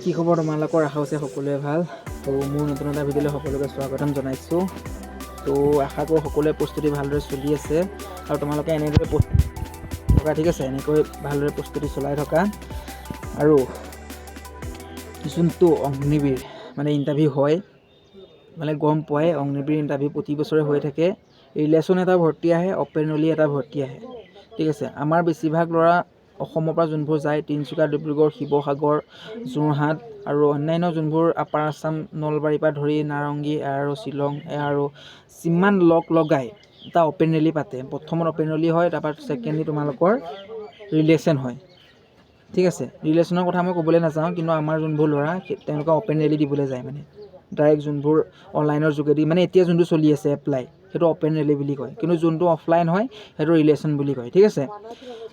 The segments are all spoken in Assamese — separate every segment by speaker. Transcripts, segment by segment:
Speaker 1: কি খবৰ তোমালোকৰ? আশা আছে সকলোৱে ভাল। তো মোৰ নতুন এটা ভিডিঅ'লৈ সকলোকে স্বাগতম জনাইছোঁ। তো আশা কৰোঁ সকলোৱে প্ৰস্তুতি ভালদৰে চলি আছে আৰু তোমালোকে এনেদৰে থকা, ঠিক আছে, এনেকৈ ভালদৰে প্ৰস্তুতি চলাই থকা। আৰু যোনটো অগ্নিবীৰ মানে ইণ্টাৰভিউ হয়, মানে গম পোৱাই অগ্নিবীৰ ইণ্টাৰভিউ প্ৰতি বছৰে হৈ থাকে। ৰিলেশ্যন এটা ভৰ্তি আহে, অপেনলি এটা ভৰ্তি আহে, ঠিক আছে। আমাৰ বেছিভাগ ল'ৰা অসমৰ পৰা যোনবোৰ যায়, তিনিচুকীয়া, ডিব্ৰুগড়, শিৱসাগৰ, যোৰহাট আৰু অন্যান্য যোনবোৰ আপাৰ আছাম, নলবাৰীৰ পৰা ধৰি নাৰেংগী আৰু শ্বিলং আৰু যিমান লগাই এটা অপেন ৰেলী পাতে। প্ৰথমত অপেন ৰেলী হয়, তাৰপৰা ছেকেণ্ডলি তোমালোকৰ ৰিলেশ্যন হয়, ঠিক আছে। ৰিলেশ্যনৰ কথা মই ক'বলৈ নাযাওঁ, কিন্তু আমাৰ যোনবোৰ ল'ৰা তেওঁলোকে অপেন ৰেলী দিবলৈ যায়, মানে ডাইৰেক্ট যোনবোৰ অনলাইনৰ যোগেদি, মানে এতিয়া যোনটো চলি আছে এপ্লাই, সেইটো অপেন ৰেলী বুলি কয়। কিন্তু যোনটো অফলাইন হয় সেইটো ৰিলেশ্যন বুলি কয়, ঠিক আছে।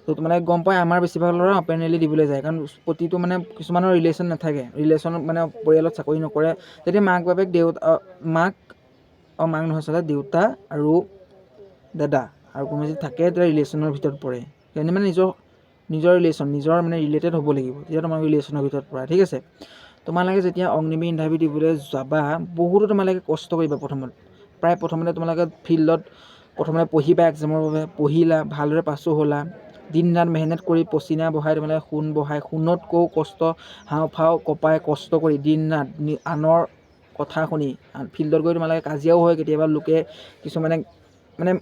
Speaker 1: তো তোমালোকে গম পাই আমাৰ বেছিভাগ ল'ৰা অপেন ৰেলী দিবলৈ যায়, কাৰণ প্ৰতিটো মানে কিছুমানৰ ৰিলেশ্যন নাথাকে, ৰিলেশ্যনত মানে পৰিয়ালত চাকৰি নকৰে। যদি মাক বাপেক মাক নহয় চাগে দেউতা আৰু দাদা আৰু কোনো যদি থাকে, তেতিয়া ৰিলেশ্যনৰ ভিতৰত পৰে। সেইকাৰণে মানে নিজৰ ৰিলেশ্যন, নিজৰ মানে ৰিলেটেড হ'ব লাগিব, তেতিয়া তোমালোকে ৰিলেশ্যনৰ ভিতৰত পৰে, ঠিক আছে। তোমালোকে যেতিয়া অগ্নিবীৰ ইণ্টাৰভিউ দিবলৈ যাবা, বহুতো তোমালোকে কষ্ট কৰিবা। প্ৰথমতে তোমালোকে ফিল্ডত প্ৰথমতে পঢ়িবা, এক্সামৰ বাবে পঢ়িলা, ভালদৰে পাছো হ'লা। দিন ৰাত মেহনত কৰি পচিনা বহাই তোমালোকে সোণ বহাই, সোণতকৈও কষ্ট, হাওঁফাওঁ কপাই কষ্ট কৰি দিন ৰাত আনৰ কথা শুনি ফিল্ডত গৈ তোমালোকে কাজিয়াও হয় কেতিয়াবা। লোকে কিছুমানে মানে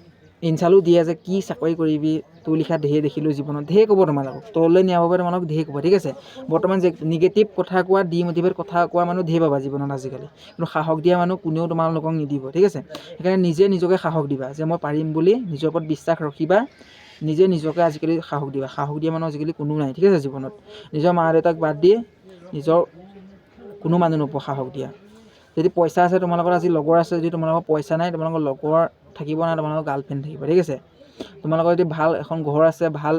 Speaker 1: ইনচালো দিয়ে যে কি চাকৰি কৰিবি, তোৰ লিখা ঢেৰ দেখিলোঁ জীৱনত, ঢেৰ ক'ব তোমালোকক, তললৈ নিয়াৰ বাবে তোমালোকক ঢেৰ ক'ব, ঠিক আছে। বৰ্তমান যে নিগেটিভ কথা কোৱা, ডিম'টিভেট কথা কোৱা মানুহ ঢেৰ পাবা জীৱনত আজিকালি, কিন্তু সাহস দিয়া মানুহ কোনেও তোমালোকক নিদিব, ঠিক আছে। সেইকাৰণে নিজকে সাহস দিবা যে মই পাৰিম বুলি, নিজৰ ওপৰত বিশ্বাস ৰখিবা, নিজকে আজিকালি সাহস দিবা। সাহস দিয়া মানুহ আজিকালি কোনো নাই, ঠিক আছে জীৱনত। নিজৰ মা দেউতাক বাদ দি নিজৰ কোনো মানুহ নোপোৱা সাহস দিয়া। যদি পইচা আছে তোমালোকৰ, আজি লগৰ আছে, যদি তোমালোকৰ পইচা নাই, তোমালোকৰ লগৰ থাকিব নাই, তোমালোকৰ গাৰ্লফ্ৰেণ্ড থাকিব, ঠিক আছে। তোমালোকৰ যদি ভাল এখন ঘৰ আছে, ভাল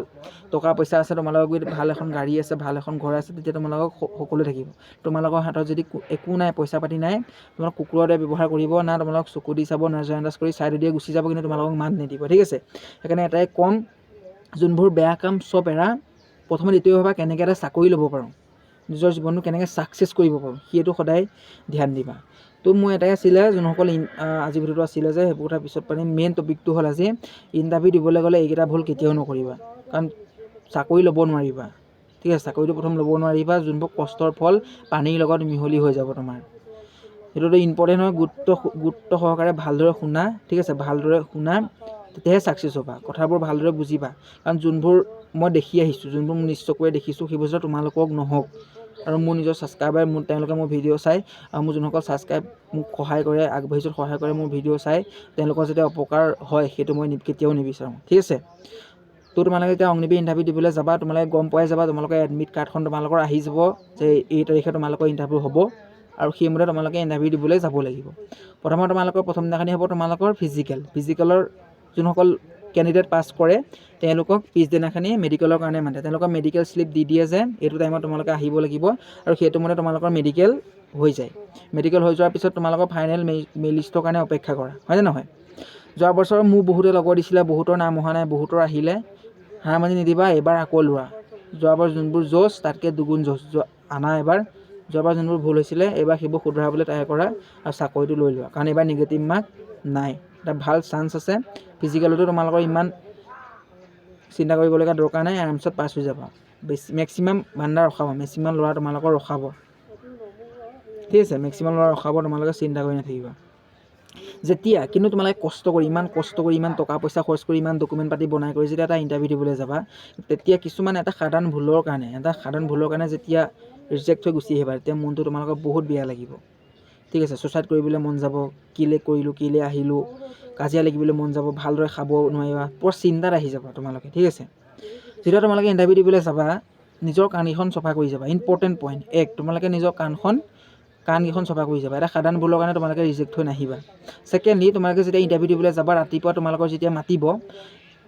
Speaker 1: টকা পইচা আছে, তোমালোকৰ যদি ভাল এখন গাড়ী আছে, ভাল এখন ঘৰ আছে, তেতিয়া তোমালোকক সকলো থাকিব। তোমালোকৰ হাতত যদি একো নাই, পইচা পাতি নাই, তোমালোক কুকুৰৰ দৰে ব্যৱহাৰ কৰিব, না তোমালোকক চকু দি চাব, নজৰ আন্দাজ কৰি চাইড দিয়ে গুচি যাব, কিন্তু তোমালোকক মাত নিদিব, ঠিক আছে। সেইকাৰণে এটাই কম, যোনবোৰ বেয়া কাম চব এৰা। প্ৰথমতে এইটোৱে ভাবা কেনেকৈ এটা চাকৰি ল'ব পাৰোঁ, নিজৰ জীৱনটো কেনেকৈ ছাকচেছ কৰিব পাৰোঁ, সেইটো সদায় ধ্যান দিবা। তো মোৰ এটাই আছিলে, যোনসকল আজি ভিডিঅ'টো আছিলে যে সেইবোৰ কথা পিছত পাৰিম। মেইন টপিকটো হ'ল আজি ইণ্টাৰভিউ দিবলৈ গ'লে এইকেইটা ভুল কেতিয়াও নকৰিবা, কাৰণ চাকৰি ল'ব নোৱাৰিবা, ঠিক আছে। চাকৰিটো প্ৰথম ল'ব নোৱাৰিবা, যোনবোৰ কষ্টৰ ফল পানীৰ লগত মিহলি হৈ যাব তোমাৰ। সেইটোতো ইম্পৰ্টেণ্ট হয়, গুৰুত্ব সহকাৰে ভালদৰে শুনা, ঠিক আছে। ভালদৰে শুনা, তেতিয়াহে ছাকচেছ হ'বা। কথাবোৰ ভালদৰে বুজিবা, কাৰণ যোনবোৰ মই দেখি আহিছোঁ, যোনবোৰ মোৰ নিজ চকুৰে দেখিছোঁ, সেইবোৰ যে তোমালোকক নহওক। আৰু মোৰ নিজৰ ছাবস্ক্ৰাইবাৰ, তেওঁলোকে মোৰ ভিডিঅ' চাই, আৰু মোৰ যোনসকল ছাবস্ক্ৰাইব মোক সহায় কৰে, আগবাঢ়িছোঁ সহায় কৰে, মোৰ ভিডিঅ' চাই তেওঁলোকৰ যাতে অপকাৰ হয় সেইটো মই কেতিয়াও নিবিচাৰোঁ, ঠিক আছে। তো তোমালোকে এতিয়া অগ্নিবীৰ ইণ্টাৰভিউ দিবলৈ যাবা, তোমালোকে গম পাই যাবা, তোমালোকৰ এডমিট কাৰ্ডখন তোমালোকৰ আহি যাব যে এই তাৰিখে তোমালোকৰ ইণ্টাৰভিউ হ'ব, আৰু সেইমতে তোমালোকে ইণ্টাৰভিউ দিবলৈ যাব লাগিব। তোমালোকৰ প্ৰথম দিনাখনি হ'ব তোমালোকৰ ফিজিকেলৰ যোনসকল কেণ্ডিডেট পাছ কৰে, তেওঁলোকক পিছদিনাখনি মেডিকেলৰ কাৰণে মাতে। তেওঁলোকক মেডিকেল শ্লিপ দি দিয়ে যে এইটো টাইমত তোমালোকে আহিব লাগিব, আৰু সেইটো মতে তোমালোকৰ মেডিকেল হৈ যায়। মেডিকেল হৈ যোৱাৰ পিছত তোমালোকৰ ফাইনেল লিষ্টৰ কাৰণে অপেক্ষা কৰা, হয়নে নহয়? যোৱা বছৰ মোৰ বহুতে লগৰ দিছিলে, বহুতৰ নাম অহা নাই, বহুতৰ আহিলে। হাৰ মানি নিদিবা, এবাৰ আকৌ লোৱা। যোৱাবাৰ যোনবোৰ জোচ তাতকৈ দুগুণ জোচ আনা এবাৰ। যোৱাবাৰ যোনবোৰ ভুল হৈছিলে, এইবাৰ সেইবোৰ শুধৰাবলৈ ট্ৰাই কৰা আৰু চাকৰিটো লৈ লোৱা, কাৰণ এইবাৰ নিগেটিভ মাৰ্ক নাই, এটা ভাল চান্স আছে। ফিজিকেলতো তোমালোকৰ ইমান চিন্তা কৰিবলগীয়া দৰকাৰ নাই, আৰামছত পাছ হৈ যাবা। মেক্সিমাম বান্দাৰ ৰখাব, মেক্সিমাম ল'ৰা তোমালোকৰ ৰখাব, ঠিক আছে। মেক্সিমাম ল'ৰা ৰখাব, তোমালোকে চিন্তা কৰি নাথাকিবা। যেতিয়া কিন্তু তোমালোকে ইমান কষ্ট কৰি, ইমান টকা পইচা খৰচ কৰি, ইমান ডকুমেণ্ট পাতি বনাই কৰি যেতিয়া এটা ইণ্টাৰভিউ দিবলৈ যাবা, তেতিয়া কিছুমান এটা সাধাৰণ ভুলৰ কাৰণে যেতিয়া ৰিজেক্ট হৈ গুচি আহিবা, তেতিয়া মনটো তোমালোকৰ বহুত বেয়া লাগিব, ঠিক আছে। ছুচাইড কৰিবলৈ মন যাব, কেলৈ কৰিলোঁ, কেলৈ আহিলোঁ, কাজিয়া লাগিবলৈ মন যাব, ভালদৰে খাব নোৱাৰিবা, পুৰা চিন্তাত আহি যাবা তোমালোকে, ঠিক আছে। যেতিয়া তোমালোকে ইণ্টাৰভিউ দিবলৈ যাবা, নিজৰ কাণকেইখন চফা কৰি যাবা। ইম্পৰ্টেণ্ট পইণ্ট 1, তোমালোকে নিজৰ কাণকেইখন চফা কৰি যাবা। এটা সাধাৰণ ভুলৰ কাৰণে তোমালোকে ৰিজেক্ট হৈ নাহিবা। ছেকেণ্ডলি, তোমালোকে যেতিয়া ইণ্টাৰভিউ দিবলৈ যাবা, ৰাতিপুৱা তোমালোকৰ যেতিয়া মাতিব,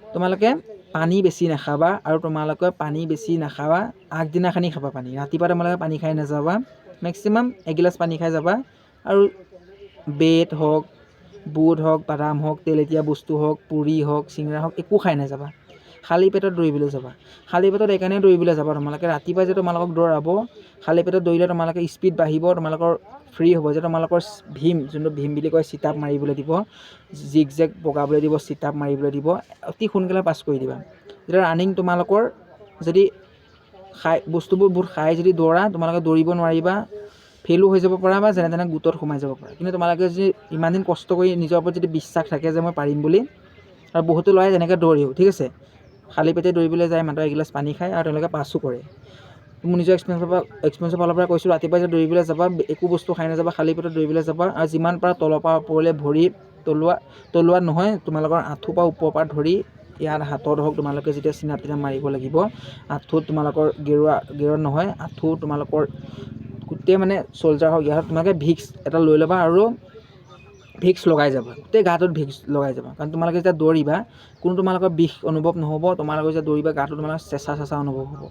Speaker 1: তোমালোকে পানী বেছি নাখাবা, আৰু তোমালোকে পানী বেছি নাখাবা আগদিনাখনি খাবা পানী। ৰাতিপুৱা তোমালোকে পানী খাই নাযাবা, মেক্সিমাম এগিলাচ পানী খাই যাবা। আৰু ব্ৰেড হওক, বুট হওক, বাদাম হওক, তেলেতীয়া বস্তু হওক, পুৰি হওক, চিংৰা হওক, একো খাই নাযাবা। খালী পেটত দৌৰিবলৈ যাবা। খালী পেটত এইকাৰণে দৌৰিবলৈ যাবা তোমালোকে ৰাতিপুৱা যে তোমালোকক দৌৰাব, খালী পেটত দৌৰিলে তোমালোকে স্পীড বাঢ়িব, তোমালোকৰ ফ্ৰী হ'ব, যে তোমালোকৰ ভীম, যোনটো ভীম বুলি কয়, চিট আপ মাৰিবলৈ দিব, জিগ জেগ বগাবলৈ দিব, চিট আপ মাৰিবলৈ দিব, অতি সোনকালে পাছ কৰি দিবা। যেতিয়া ৰানিং তোমালোকৰ যদি বস্তুবোৰ বহুত খাই যদি দৌৰা, তোমালোকে দৌৰিব নোৱাৰিবা, ফেইলো হৈ যাব পাৰা বা যেনে তেনে গোটত সোমাই যাব পাৰা। কিন্তু তোমালোকে যদি ইমান দিন কষ্ট কৰি নিজৰ ওপৰত যদি বিশ্বাস থাকে যে মই পাৰিম বুলি, আৰু বহুতো ল'ৰাই যেনেকৈ দৌৰেও, ঠিক আছে, খালী পেটে দৌৰিবলৈ যায়, মাত্ৰ এগিলাচ পানী খায় আৰু তেওঁলোকে পাছো কৰে। মোৰ নিজৰ এক্সপিৰিয়েঞ্চৰ ফালৰ পৰা কৈছোঁ, ৰাতিপুৱা যে দৌৰিবলৈ যাবা, একো বস্তু খাই নাযাবা, খালী পেটত দৌৰিবলৈ যাবা, আৰু যিমান পাৰা তলৰ পৰা ওপৰলৈ ভৰি তলুৱাত নহয়, তোমালোকৰ আঁঠুৰ পৰা ওপৰৰ পৰা ধৰি ইয়াত হাতত হওক, তোমালোকে যেতিয়া চিনাপ টিনাপ মাৰিব লাগিব, আঁঠুত তোমালোকৰ গেৰুৱাত নহয়, আঁঠু তোমালোকৰ গোটেই মানে চল্জাৰ হওক, ইয়াত তোমালোকে ভিক্স এটা লৈ ল'বা আৰু ভিক্স লগাই যাবা, গোটেই গাটোত ভিক্স লগাই যাবা। কাৰণ তোমালোকে যেতিয়া দৌৰিবা কোনো তোমালোকৰ বিষ অনুভৱ নহ'ব, তোমালোকে যেতিয়া দৌৰিবা গাটো তোমালোকৰ চেঁচা অনুভৱ হ'ব।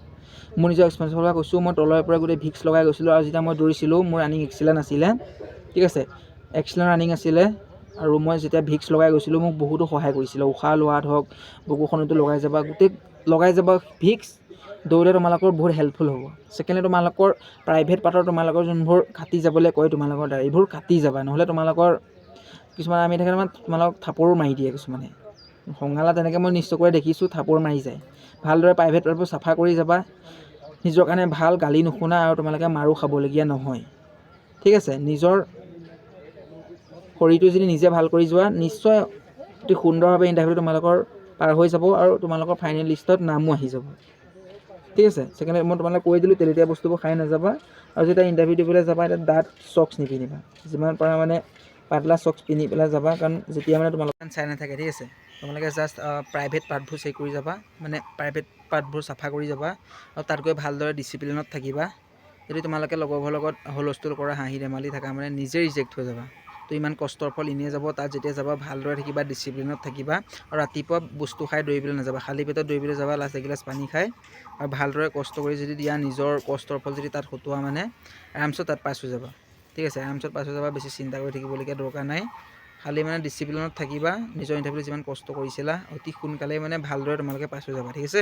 Speaker 1: মোৰ নিজৰ এক্সপিৰিয়েঞ্চৰ পৰা কৈছোঁ, মই তলৰ পৰা গোটেই ভিক্স লগাই গৈছিলোঁ, আৰু যেতিয়া মই দৌৰিছিলোঁ মোৰ ৰানিং এক্সিলেণ্ট আছিলে, ঠিক আছে, এক্সিলেণ্ট ৰানিং আছিলে, আৰু মই যেতিয়া ভিক্স লগাই গৈছিলোঁ মোক বহুতো সহায় কৰিছিলে, উশাহ লোৱাত হওক, বুকুখনতো লগাই যাবা, গোটেই লগাই যাবা ভিক্স, দৌৰিলে তোমালোকৰ বহুত হেল্পফুল হ'ব। ছেকেণ্ডলি তোমালোকৰ প্ৰাইভেট পাৰ্টৰ তোমালোকৰ যোনবোৰ কাটি যাবলৈ কয় তোমালোকৰ এইবোৰ কাটি যাবা, নহ'লে তোমালোকৰ কিছুমান আমি থাকে নহয়, তোমালোকক থাপৰো মাৰি দিয়ে কিছুমানে, সংঘালা তেনেকৈ মই নিশ্চয়কৈ দেখিছোঁ, থাপৰ মাৰি যায়। ভালদৰে প্ৰাইভেট পাৰ্টবোৰ চাফা কৰি যাবা, নিজৰ কাৰণে ভাল, গালি নুশুনা আৰু তোমালোকে মাৰো খাবলগীয়া নহয়, ঠিক আছে। নিজৰ শৰীৰটো যদি নিজে ভাল কৰি যোৱা, নিশ্চয় অতি সুন্দৰভাৱে ইণ্টাৰভিউ তোমালোকৰ পাৰ হৈ যাব আৰু তোমালোকৰ ফাইনেল লিষ্টত নামো আহি যাব, ঠিক আছে। ছেকেণ্ডলি মই তোমালোকে কৈ দিলোঁ, তেলেতীয়া বস্তুবোৰ খাই নাযাবা, আৰু যেতিয়া ইণ্টাৰভিউ দিবলৈ যাবা এতিয়া ডাঠ চক্স নিপিন্ধিবা, যিমান পাৰা মানে পাতলা চক্স পিন্ধি পেলাই যাবা, কাৰণ যেতিয়া মানে তোমালোকে চাই নাথাকে, ঠিক আছে। তোমালোকে জাষ্ট প্ৰাইভেট পাৰ্টবোৰ চেক কৰি যাবা, মানে প্ৰাইভেট পাৰ্টবোৰ চাফা কৰি যাবা, আৰু তাত গৈ ভালদৰে ডিচিপ্লিনত থাকিবা। যদি তোমালোকে লগৰবোৰৰ লগত হুলস্থুল কৰা, হাঁহি ধেমালি থাকা, মানে নিজে ৰিজেক্ট হৈ যাবা। তো ইমান কষ্টৰ ফল এনেই যাব, তাত যেতিয়া যাবা ভালদৰে থাকিবা, ডিচিপ্লিনত থাকিবা, আৰু ৰাতিপুৱা বস্তু খাই দৌৰিবলৈ নাযাবা, খালী পেটত দৌৰিবলৈ যাবা, লাষ্ট এগিলাচ পানী খাই, আৰু ভালদৰে কষ্ট কৰি যদি দিয়া, নিজৰ কষ্টৰ ফল যদি তাত খটোৱা, মানে আৰামছত তাত পাছ হৈ যাবা, ঠিক আছে, আৰামছত পাছ হৈ যাবা, বেছি চিন্তা কৰি থাকিবলগীয়া দৰকাৰ নাই। খালি মানে ডিচিপ্লিনত থাকিবা, নিজৰ ইণ্টাৰভিউত যিমান কষ্ট কৰিছিলা অতি সোনকালে মানে ভালদৰে তোমালোকে পাছ হৈ যাবা, ঠিক আছে।